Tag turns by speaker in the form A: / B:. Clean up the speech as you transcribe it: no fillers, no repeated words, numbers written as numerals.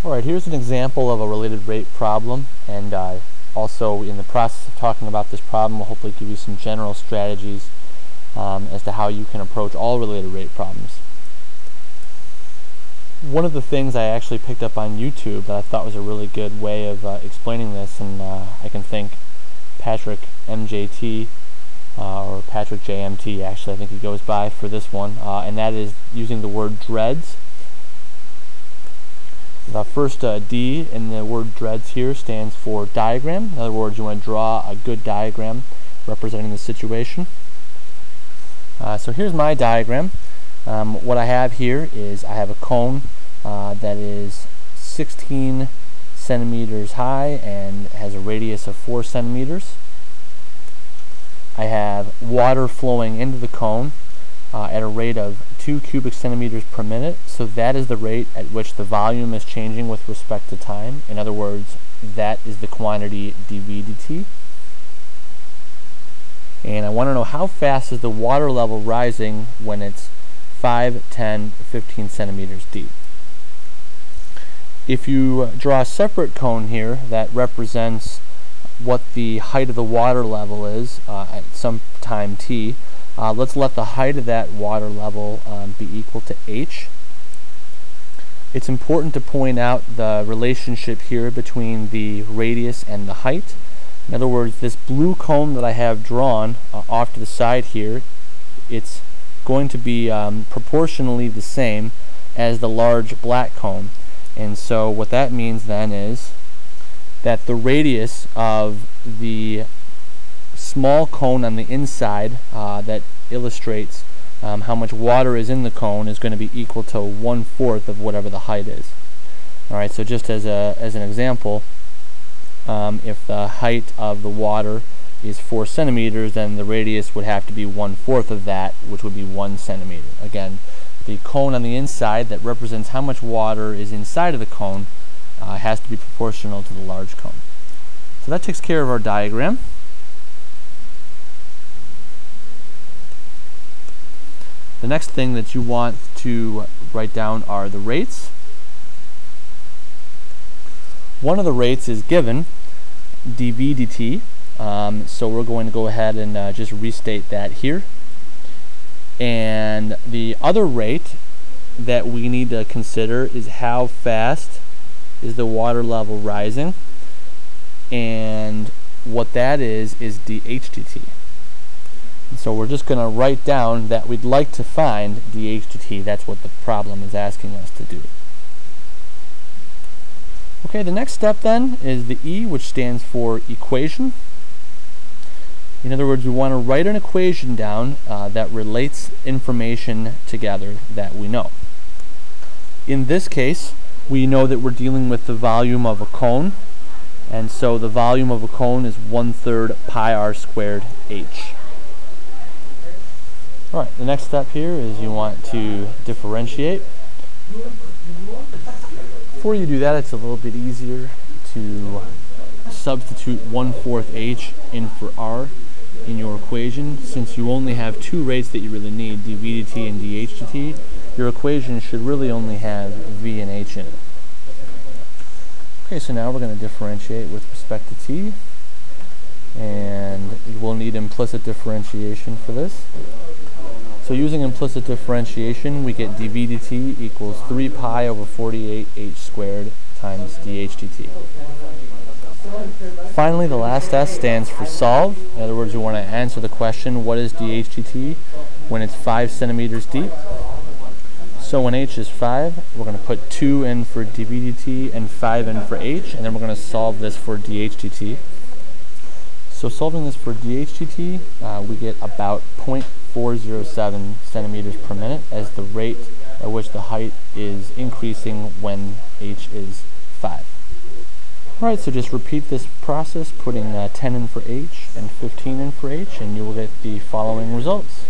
A: Alright, here's an example of a related rate problem, and also in the process of talking about this problem we'll hopefully give you some general strategies as to how you can approach all related rate problems. One of the things I actually picked up on YouTube that I thought was a really good way of explaining this, and I can thank Patrick MJT or Patrick JMT, actually I think he goes by for this one, and that is using the word dreads. The first D in the word dreads here stands for diagram. In other words, you want to draw a good diagram representing the situation. So here's my diagram. What I have here is I have a cone that is 16 centimeters high and has a radius of 4 centimeters. I have water flowing into the cone at a rate of 2 cubic centimeters per minute, so that is the rate at which the volume is changing with respect to time. In other words, that is the quantity dV dt. And I want to know how fast is the water level rising when it's 5, 10, 15 centimeters deep. If you draw a separate cone here that represents what the height of the water level is at some time t, let's let the height of that water level be equal to h. It's important to point out the relationship here between the radius and the height. In other words, this blue cone that I have drawn off to the side here, it's going to be proportionally the same as the large black cone. And so what that means then is that the radius of the small cone on the inside that illustrates how much water is in the cone is going to be equal to 1/4 of whatever the height is. Alright, so just as an example, if the height of the water is 4 centimeters, then the radius would have to be 1/4 of that, which would be 1 centimeter. Again, the cone on the inside that represents how much water is inside of the cone has to be proportional to the large cone. So that takes care of our diagram. The next thing that you want to write down are the rates. One of the rates is given, dV dt, so we're going to go ahead and just restate that here. And the other rate that we need to consider is how fast is the water level rising, and what that is dH dt. So we're just going to write down that we'd like to find dH dt. That's what the problem is asking us to do. Okay, the next step then is the E, which stands for equation. In other words, we want to write an equation down that relates information together that we know. In this case, we know that we're dealing with the volume of a cone, and so the volume of a cone is 1/3 pi r squared h. Alright, the next step here is you want to differentiate. Before you do that, it's a little bit easier to substitute 1/4 h in for r in your equation. Since you only have two rates that you really need, dV dt and dH dt, your equation should really only have v and h in it. Okay, so now we're going to differentiate with respect to t, and we'll need implicit differentiation for this. So using implicit differentiation, we get dV dt equals 3 pi over 48 h squared times dH dt. Finally, the last S stands for solve. In other words, we want to answer the question, what is dH dt when it's 5 centimeters deep? So when h is 5, we're going to put 2 in for dV dt and 5 in for h, and then we're going to solve this for dH dt. So solving this for dH dt, we get about 0.407 centimeters per minute as the rate at which the height is increasing when h is 5. Alright, so just repeat this process, putting 10 in for h and 15 in for h, and you will get the following results.